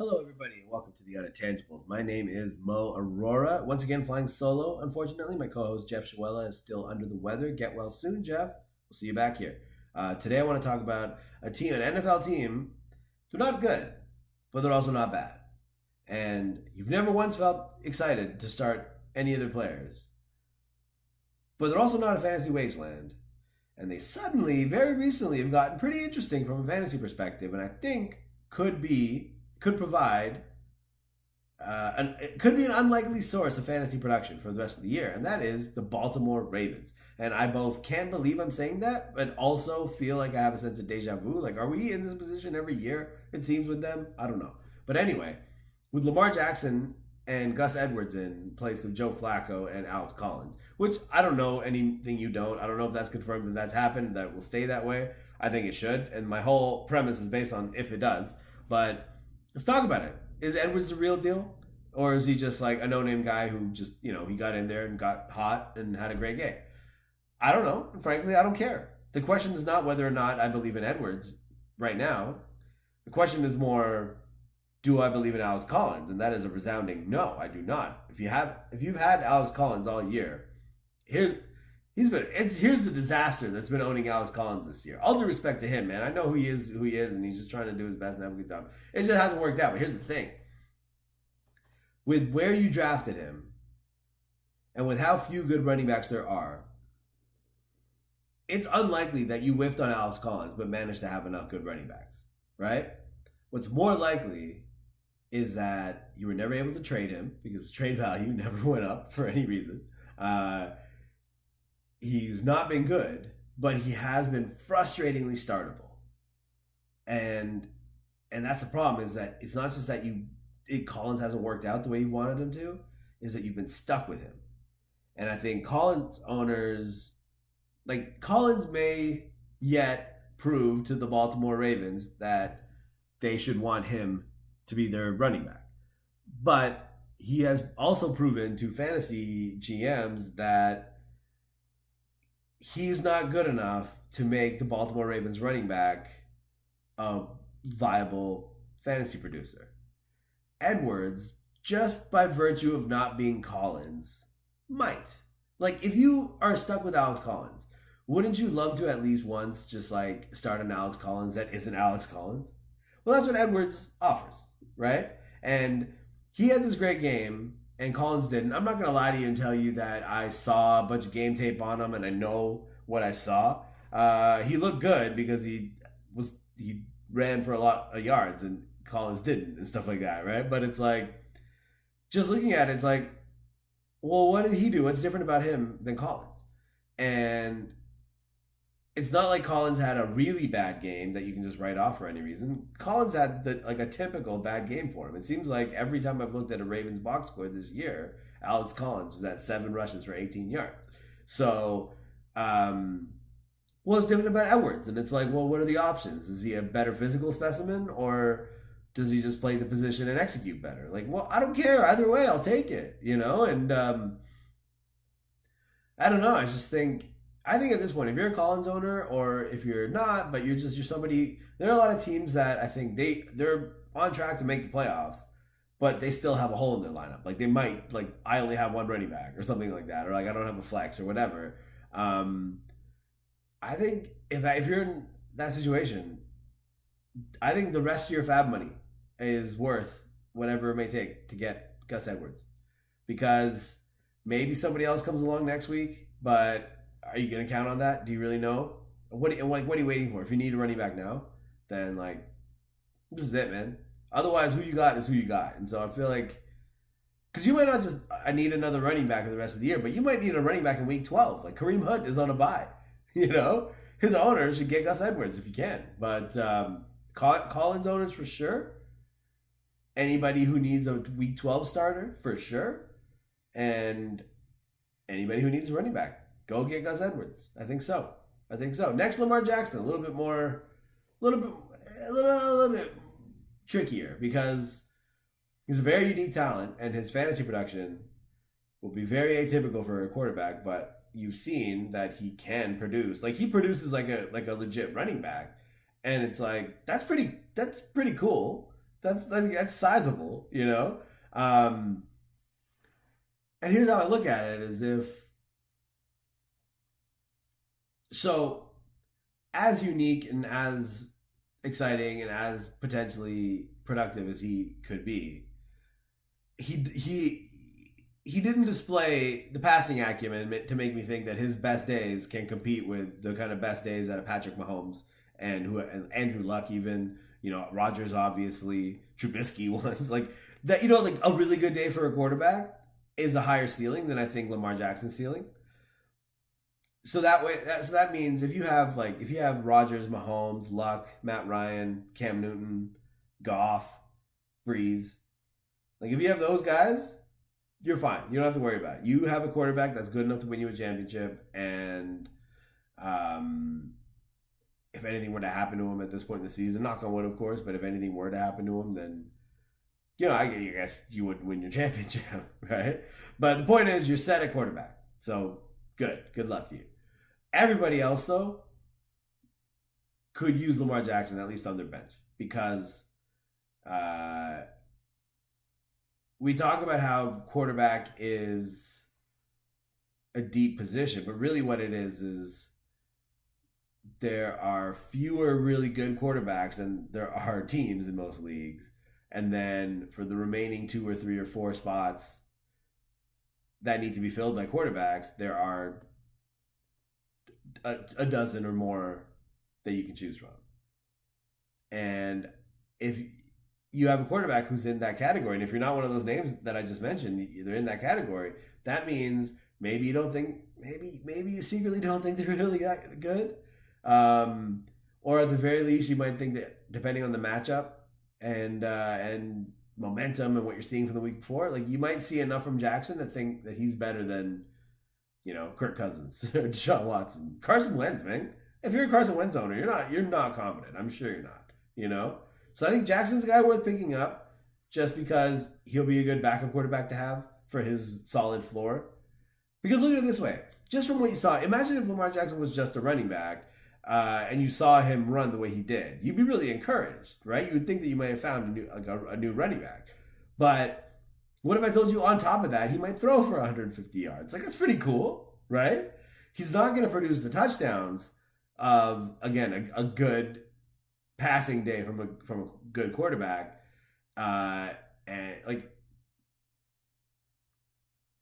Hello, everybody, and welcome to the Unintangibles. My name is Mo Aurora. Once again, flying solo. Unfortunately, my co-host Jeff Shuela is still under the weather. Get well soon, Jeff. We'll see you back here. Today, I want to talk about an NFL team. They're not good, but they're also not bad. And you've never once felt excited to start any of their players, but they're also not a fantasy wasteland. And they suddenly, very recently, have gotten pretty interesting from a fantasy perspective, and I think could provide it could be an unlikely source of fantasy production for the rest of the year, and that is the Baltimore Ravens. And I both can't believe I'm saying that, but also feel like I have a sense of deja vu. Like, are we in this position every year? It seems with them. I don't know. But anyway, with Lamar Jackson and Gus Edwards in place of Joe Flacco and Alex Collins, which I don't know anything you don't. I don't know if that's confirmed that that's happened, that it will stay that way. I think it should, and my whole premise is based on if it does. But let's talk about it. Is Edwards the real deal? Or is he just like a no-name guy who just, he got in there and got hot and had a great game? I don't know. Frankly, I don't care. The question is not whether or not I believe in Edwards right now. The question is more, do I believe in Alex Collins? And that is a resounding no, I do not. If you've had Alex Collins all year, here's the disaster that's been owning Alex Collins this year. All due respect to him, man. I know who he is, and he's just trying to do his best and have a good time. It just hasn't worked out. But here's the thing. With where you drafted him, and with how few good running backs there are, it's unlikely that you whiffed on Alex Collins but managed to have enough good running backs, right? What's more likely is that you were never able to trade him because trade value never went up for any reason. He's not been good, but he has been frustratingly startable. And that's the problem, is that it's not just that Collins hasn't worked out the way you wanted him to, is that you've been stuck with him. And I think Collins owners, Collins may yet prove to the Baltimore Ravens that they should want him to be their running back. But he has also proven to fantasy GMs that he's not good enough to make the Baltimore Ravens running back a viable fantasy producer. Edwards, just by virtue of not being Collins, might. If you are stuck with Alex Collins, wouldn't you love to at least once just start an Alex Collins that isn't Alex Collins? Well, that's what Edwards offers, right? And he had this great game, and Collins didn't. I'm not going to lie to you and tell you that I saw a bunch of game tape on him and I know what I saw. He looked good because he ran for a lot of yards, and Collins didn't, and stuff like that, right? But it's just looking at it, it's well, what did he do? What's different about him than Collins? And it's not like Collins had a really bad game that you can just write off for any reason. Collins had a typical bad game for him. It seems like every time I've looked at a Ravens box score this year, Alex Collins was at 7 rushes for 18 yards. So, what's different about Edwards? And it's well, what are the options? Is he a better physical specimen, or does he just play the position and execute better? Well, I don't care. Either way, I'll take it, And I don't know. I think at this point, if you're a Collins owner, or if you're not, but you're somebody, there are a lot of teams that I think they're on track to make the playoffs, but they still have a hole in their lineup. They might, I only have one running back or something like that, or I don't have a flex or whatever. I think if you're in that situation, I think the rest of your fab money is worth whatever it may take to get Gus Edwards, because maybe somebody else comes along next week, but are you going to count on that? Do you really know? What are you waiting for? If you need a running back now, then this is it, man. Otherwise, who you got is who you got. And so I feel because you might not just I need another running back for the rest of the year, but you might need a running back in week 12. Kareem Hunt is on a bye. His owner should get Gus Edwards if you can. But Collins owners for sure. Anybody who needs a week 12 starter for sure. And anybody who needs a running back, go get Gus Edwards. I think so. Next, Lamar Jackson, a little bit trickier, because he's a very unique talent, and his fantasy production will be very atypical for a quarterback. But you've seen that he can produce. He produces like a legit running back, and it's that's pretty cool. That's sizable, you know. Um, and here's how I look at it: is if so as unique and as exciting and as potentially productive as he could be, he he didn't display the passing acumen to make me think that his best days can compete with the kind of best days that a Patrick Mahomes and Andrew Luck, even, you know, Rodgers, obviously Trubisky once, like that, you know, like a really good day for a quarterback is a higher ceiling than I think Lamar Jackson's ceiling. So that means if you have Rodgers, Mahomes, Luck, Matt Ryan, Cam Newton, Goff, Breeze, like if you have those guys, you're fine. You don't have to worry about it. You have a quarterback that's good enough to win you a championship, and um, if anything were to happen to him at this point in the season, knock on wood, of course, but if anything were to happen to him, then you know, I guess you would win your championship, right? But the point is, you're set at quarterback, so good luck to you. Everybody else, though, could use Lamar Jackson at least on their bench because uh, we talk about how quarterback is a deep position, but really what it is there are fewer really good quarterbacks than there are teams in most leagues. And then for the remaining two or three or four spots that need to be filled by quarterbacks, there are a dozen or more that you can choose from. And if you have a quarterback who's in that category, and if you're not one of those names that I just mentioned, they're in that category, that means maybe you don't think, maybe you secretly don't think they're really that good. Or at the very least, you might think that depending on the matchup and momentum and what you're seeing from the week before, like you might see enough from Jackson to think that he's better than, you know, Kirk Cousins or Deshaun Watson, Carson Wentz, man. If you're a Carson Wentz owner, you're not confident. I'm sure you're not. You know, so I think Jackson's a guy worth picking up just because he'll be a good backup quarterback to have for his solid floor. Because look at it this way: just from what you saw, imagine if Lamar Jackson was just a running back. And you saw him run the way he did, you'd be really encouraged, right? You would think that you might have found a new running back. But what if I told you on top of that, he might throw for 150 yards? Like, that's pretty cool, right? He's not going to produce the touchdowns of, again, a good passing day from a good quarterback. And like,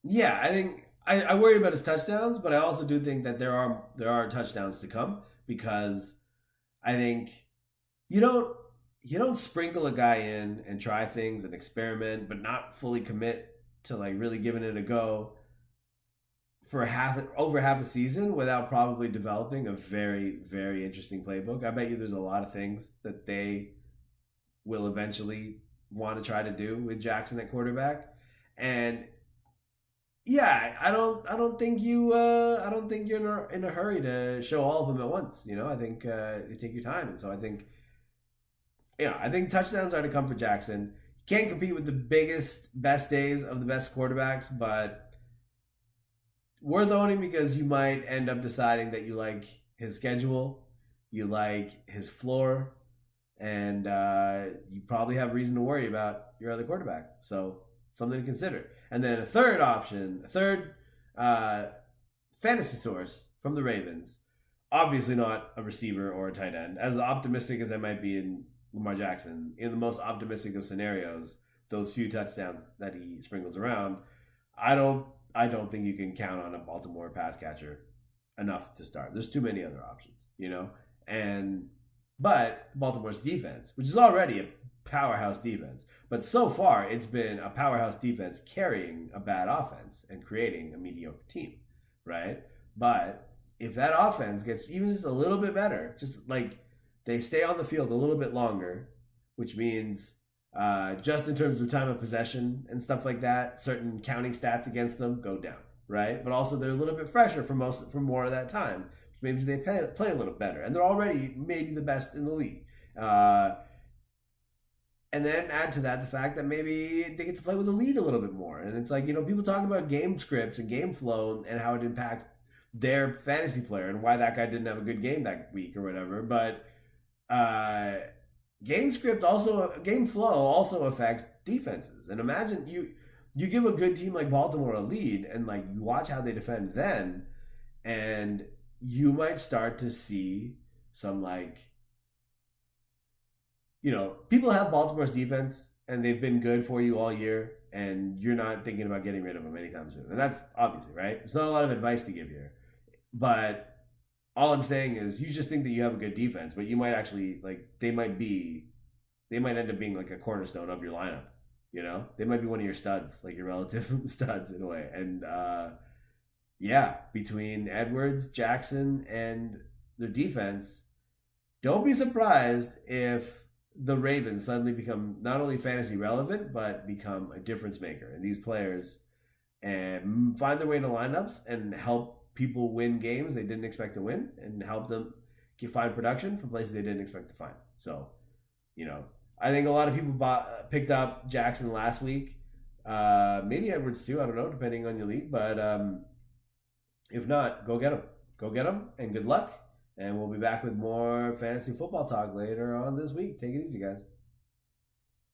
yeah, I think I worry about his touchdowns, but I also do think that there are touchdowns to come because I think you don't sprinkle a guy in and try things and experiment, but not fully commit to like really giving it a go for over half a season without probably developing a very, very interesting playbook. I bet you there's a lot of things that they will eventually want to try to do with Jackson at quarterback. And yeah, I don't think you're in a hurry to show all of them at once. You know, I think you take your time, and so I think, yeah, I think touchdowns are to come for Jackson. Can't compete with the biggest, best days of the best quarterbacks, but worth owning because you might end up deciding that you like his schedule, you like his floor, and you probably have reason to worry about your other quarterback. So something to consider. And then a third uh, fantasy source from the Ravens. Obviously not a receiver or a tight end. As optimistic as I might be in Lamar Jackson, in the most optimistic of scenarios, those few touchdowns that he sprinkles around, I don't think you can count on a Baltimore pass catcher enough to start. There's too many other options, you know? And but Baltimore's defense, which is already a powerhouse defense, but so far it's been a powerhouse defense carrying a bad offense and creating a mediocre team, right? But if that offense gets even just a little bit better, just like they stay on the field a little bit longer, which means just in terms of time of possession and stuff like that, certain counting stats against them go down, right? But also they're a little bit fresher for more of that time, which means they play a little better, and they're already maybe the best in the league. And then add to that the fact that maybe they get to play with the lead a little bit more. And it's like, you know, people talk about game scripts and game flow and how it impacts their fantasy player and why that guy didn't have a good game that week or whatever. But game flow also affects defenses. And imagine you give a good team like Baltimore a lead, and like you watch how they defend then, and you might start to see some like people have Baltimore's defense and they've been good for you all year, and you're not thinking about getting rid of them anytime soon. And that's obviously right. There's not a lot of advice to give here, but all I'm saying is you just think that you have a good defense, but you might actually like they might end up being like a cornerstone of your lineup. They might be one of your studs, like your relative studs in a way. And yeah, between Edwards, Jackson, and their defense, don't be surprised if the Ravens suddenly become not only fantasy relevant but become a difference maker. And these players and find their way into lineups and help people win games they didn't expect to win, and help them find production from places they didn't expect to find. So, I think a lot of people picked up Jackson last week. Maybe Edwards too. I don't know, depending on your league. But if not, go get him. Go get him, and good luck. And we'll be back with more fantasy football talk later on this week. Take it easy, guys.